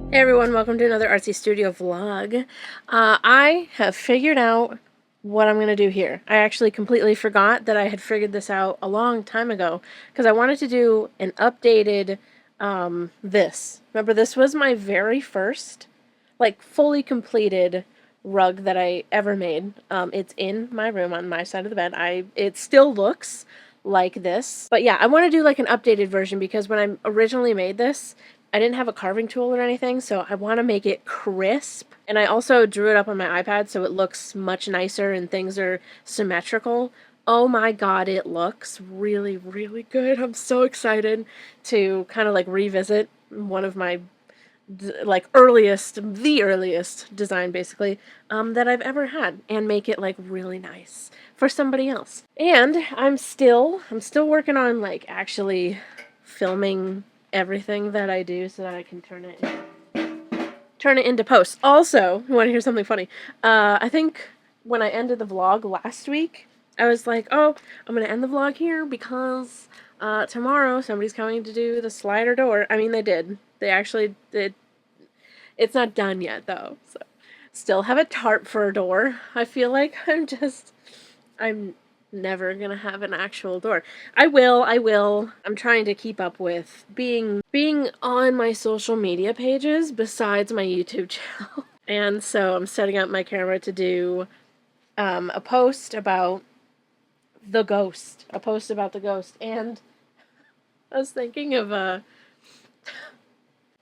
Hey everyone, welcome to another Artsy Studio vlog. I have figured out what I'm going to do here. I actually completely forgot that I had figured this out a long time ago because I wanted to do an updated this. Remember, this was my very first, like, fully completed rug that I ever made. It's in my room on my side of the bed. It still looks like this. But yeah, I want to do like an updated version because when I originally made this, I didn't have a carving tool or anything, so I want to make it crisp. And I also drew it up on my iPad so it looks much nicer and things are symmetrical. Oh my god, it looks really, really good. I'm so excited to kind of like revisit one of my like the earliest design basically that I've ever had and make it like really nice for somebody else. And I'm still working on like actually filming everything that I do so that I can turn it into posts. Also, you want to hear something funny? I think when I ended the vlog last week, I was like, oh, I'm going to end the vlog here because tomorrow somebody's coming to do the slider door. I mean, they did. They actually did. It's not done yet, though. So, still have a tarp for a door. I feel like I'm never gonna have an actual door. I will. I'm trying to keep up with being on my social media pages besides my YouTube channel. And so I'm setting up my camera to do a post about the ghost. A post about the ghost. And I was thinking of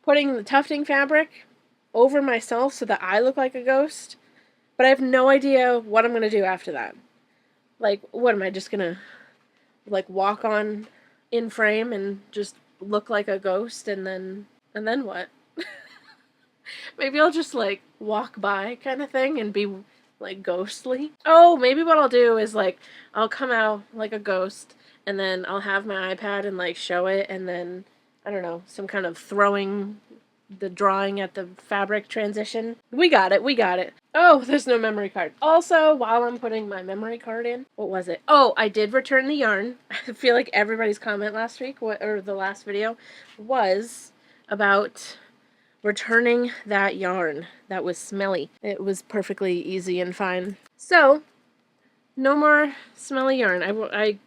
putting the tufting fabric over myself so that I look like a ghost. But I have no idea what I'm gonna do after that. Like, what am I just gonna like walk on in frame and just look like a ghost and then what? Maybe I'll just like walk by kind of thing and be like ghostly. Oh, maybe what I'll do is like I'll come out like a ghost and then I'll have my iPad and like show it and then I don't know, some kind of throwing the drawing at the fabric transition. We got it. Oh, there's no memory card. Also, while I'm putting my memory card in, what was it? Oh, I did return the yarn. I feel like everybody's comment last week, or the last video, was about returning that yarn that was smelly. It was perfectly easy and fine. So, no more smelly yarn. I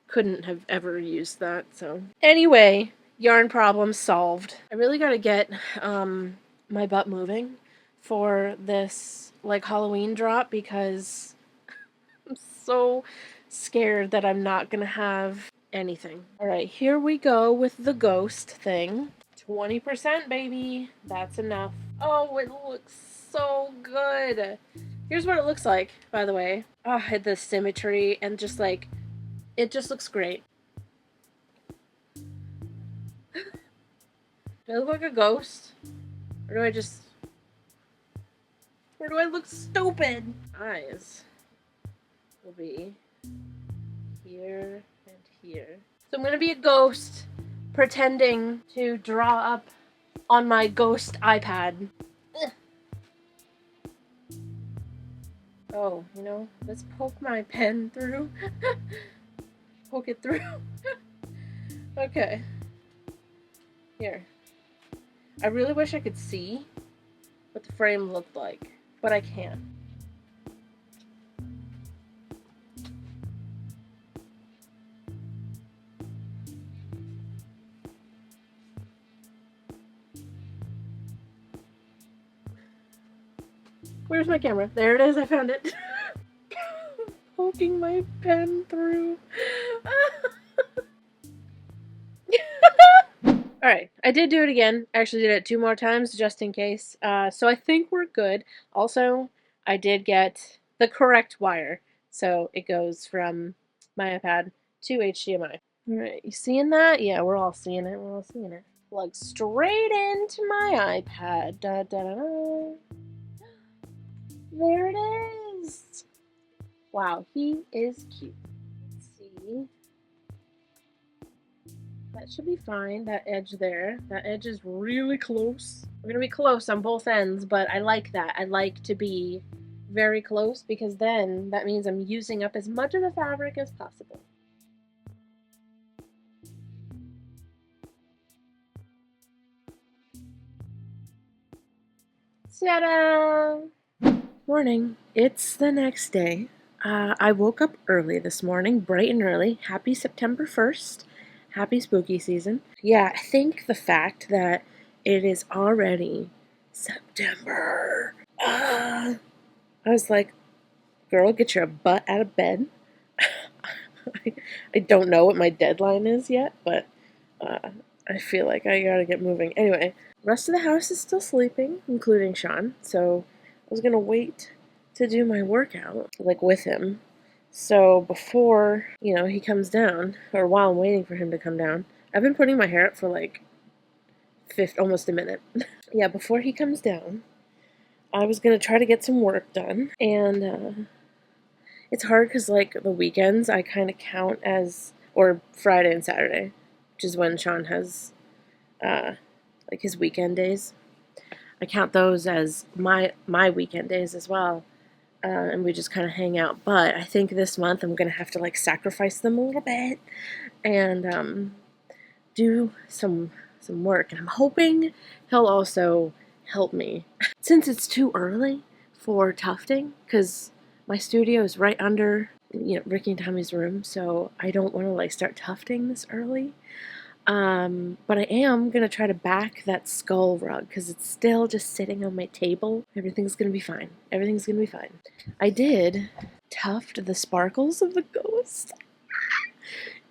couldn't have ever used that, so. Anyway, yarn problem solved. I really gotta get my butt moving for this like Halloween drop because I'm so scared that I'm not gonna have anything. Alright, here we go with the ghost thing. 20%, baby. That's enough. Oh, it looks so good. Here's what it looks like, by the way. Oh, the symmetry and just like, it just looks great. Do I look like a ghost? Or do I just... Or do I look stupid? Eyes will be here and here. So I'm gonna be a ghost pretending to draw up on my ghost iPad. Ugh. Oh, you know, let's poke my pen through. Poke it through. Okay. Here. I really wish I could see what the frame looked like, but I can't. Where's my camera? There it is, I found it. Poking my pen through. Alright, I did do it again. I actually did it 2 more times just in case. So I think we're good. Also, I did get the correct wire. So it goes from my iPad to HDMI. Alright, you seeing that? Yeah, we're all seeing it. Plug straight into my iPad. Da, da, da, da. There it is! Wow, he is cute. Let's see. That should be fine, that edge there. That edge is really close. We're gonna be close on both ends, but I like that. I like to be very close because then that means I'm using up as much of the fabric as possible. Ta-da! Morning. It's the next day. I woke up early this morning, bright and early. Happy September 1st. Happy spooky season. Yeah, I think the fact that it is already September. I was like, girl, get your butt out of bed. I don't know what my deadline is yet, but I feel like I gotta get moving. Anyway, the rest of the house is still sleeping, including Sean, so I was gonna wait to do my workout, like with him. So before, he comes down, or while I'm waiting for him to come down, I've been putting my hair up for like almost a minute. Yeah, before he comes down, I was gonna try to get some work done, and it's hard because like the weekends I kind of count as, or Friday and Saturday, which is when Sean has like his weekend days. I count those as my weekend days as well, and we just kind of hang out. But I think this month I'm gonna have to like sacrifice them a little bit and do some work. And I'm hoping he'll also help me since it's too early for tufting, because my studio is right under Ricky and Tommy's room, so I don't want to like start tufting this early. But I am going to try to back that skull rug because it's still just sitting on my table. Everything's going to be fine. Everything's going to be fine. I did tuft the sparkles of the ghost.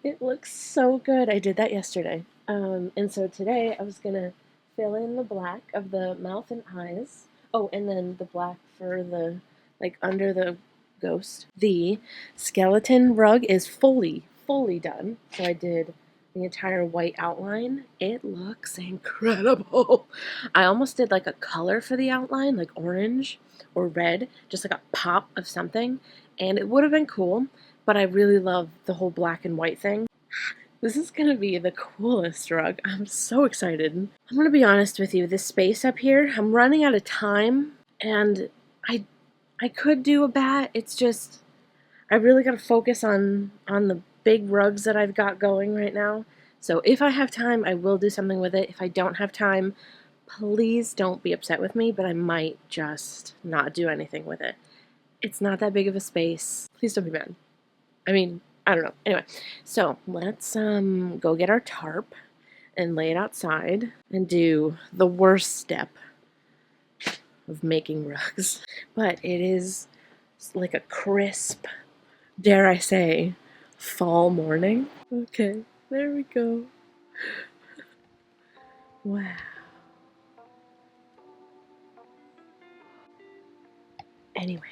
It looks so good. I did that yesterday. And so today I was going to fill in the black of the mouth and eyes. Oh, and then the black for the, like, under the ghost. The skeleton rug is fully done. So I did the entire white outline. It looks incredible. I almost did like a color for the outline, like orange or red, just like a pop of something, and it would have been cool, but I really love the whole black and white thing. This is gonna be the coolest rug. I'm so excited. I'm gonna be honest with you, this space up here, I'm running out of time, and I could do a bat. It's just I really gotta focus on the big rugs that I've got going right now. So if I have time, I will do something with it. If I don't have time, please don't be upset with me, but I might just not do anything with it. It's not that big of a space. Please don't be mad. I mean, I don't know. Anyway, so let's go get our tarp and lay it outside and do the worst step of making rugs. But it is like a crisp, dare I say, fall morning. Okay, there we go. Wow. Anyway.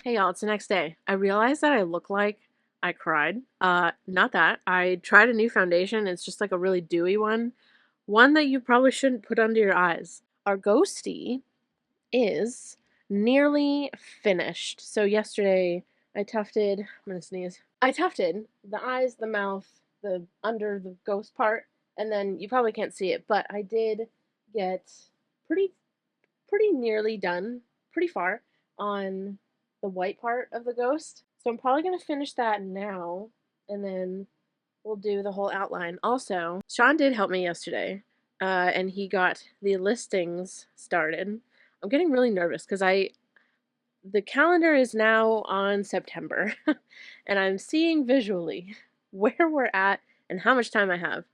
Hey y'all, it's the next day. I realized that I look like I cried. Not that. I tried a new foundation. It's just like a really dewy one. One that you probably shouldn't put under your eyes. Our ghosty is nearly finished. So yesterday I tufted, I'm gonna sneeze. I tufted the eyes, the mouth, the under the ghost part, and then you probably can't see it, but I did get pretty nearly done, pretty far on the white part of the ghost. So I'm probably gonna finish that now, and then we'll do the whole outline. Also, Sean did help me yesterday, and he got the listings started. I'm getting really nervous because the calendar is now on September, and I'm seeing visually where we're at and how much time I have.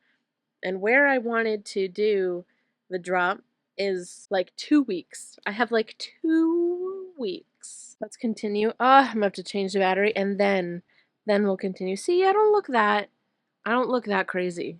And where I wanted to do the drop is like 2 weeks. I have like 2 weeks. Let's continue. I'm gonna have to change the battery and then we'll continue. See, I don't look that crazy.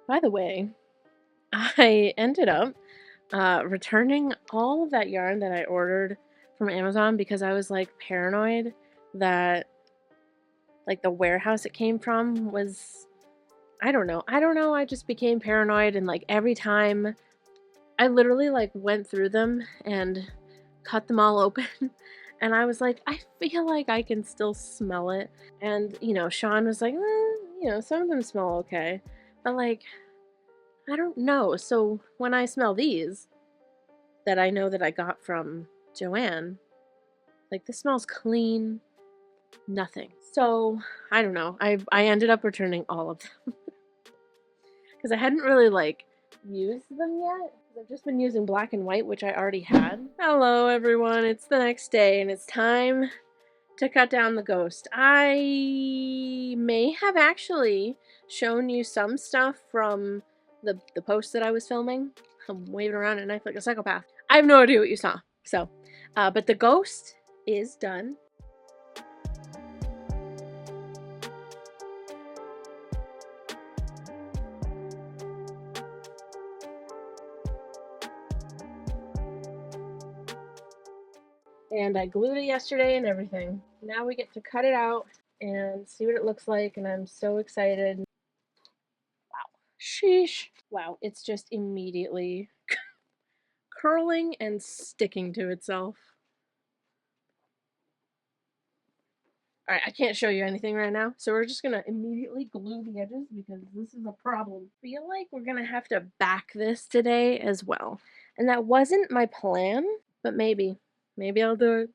By the way, I ended up returning all of that yarn that I ordered from Amazon because I was like paranoid that like the warehouse it came from was, I don't know. I just became paranoid, and like every time I literally like went through them and cut them all open and I was like, I feel like I can still smell it. And Sean was like, some of them smell okay, but like I don't know. So when I smell these that I know that I got from Joanne, like this smells clean, nothing. So I don't know. I ended up returning all of them because I hadn't really like used them yet. I've just been using black and white, which I already had. Hello everyone, it's the next day and it's time to cut down the ghost. I may have actually shown you some stuff from the post that I was filming. I'm waving around a knife like a psychopath. I have no idea what you saw. So, but the ghost is done. And I glued it yesterday and everything. Now we get to cut it out and see what it looks like, and I'm so excited. Wow. Sheesh. Wow, it's just immediately curling and sticking to itself. Alright, I can't show you anything right now, so we're just gonna immediately glue the edges because this is a problem. I feel like we're gonna have to back this today as well. And that wasn't my plan, but maybe. Maybe I'll do it.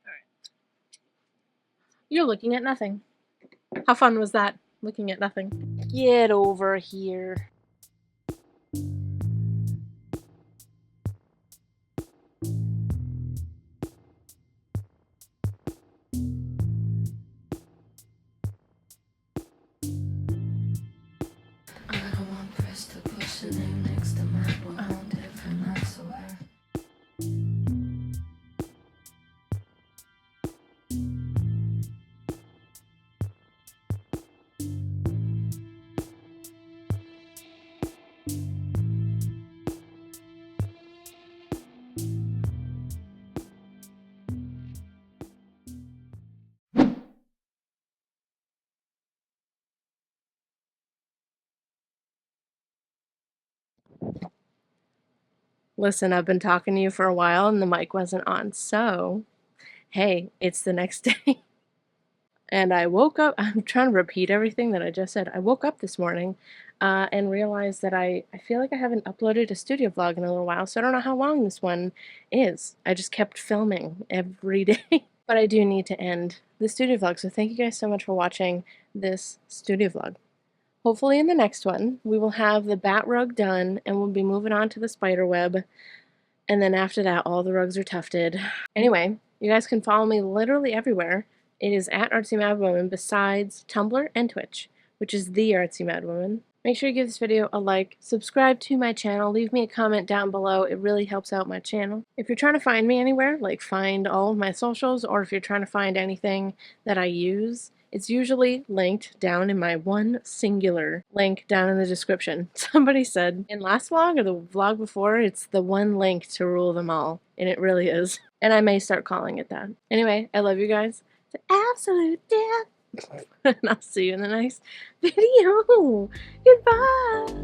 Alright. You're looking at nothing. How fun was that? Looking at nothing. Get over here. Listen, I've been talking to you for a while and the mic wasn't on, so hey, it's the next day. And I woke up, I'm trying to repeat everything that I just said. I woke up this morning and realized that I feel like I haven't uploaded a studio vlog in a little while, so I don't know how long this one is. I just kept filming every day. But I do need to end the studio vlog, so thank you guys so much for watching this studio vlog. Hopefully in the next one, we will have the bat rug done and we'll be moving on to the spider web. And then after that, all the rugs are tufted. Anyway, you guys can follow me literally everywhere. It is at Artsymadwoman besides Tumblr and Twitch, which is the Artsymadwoman. Make sure you give this video a like, subscribe to my channel, leave me a comment down below. It really helps out my channel. If you're trying to find me anywhere, like find all of my socials, or if you're trying to find anything that I use, it's usually linked down in my one singular link down in the description. Somebody said in last vlog or the vlog before, it's the one link to rule them all. And it really is. And I may start calling it that. Anyway, I love you guys to absolute death. And I'll see you in the next video. Goodbye.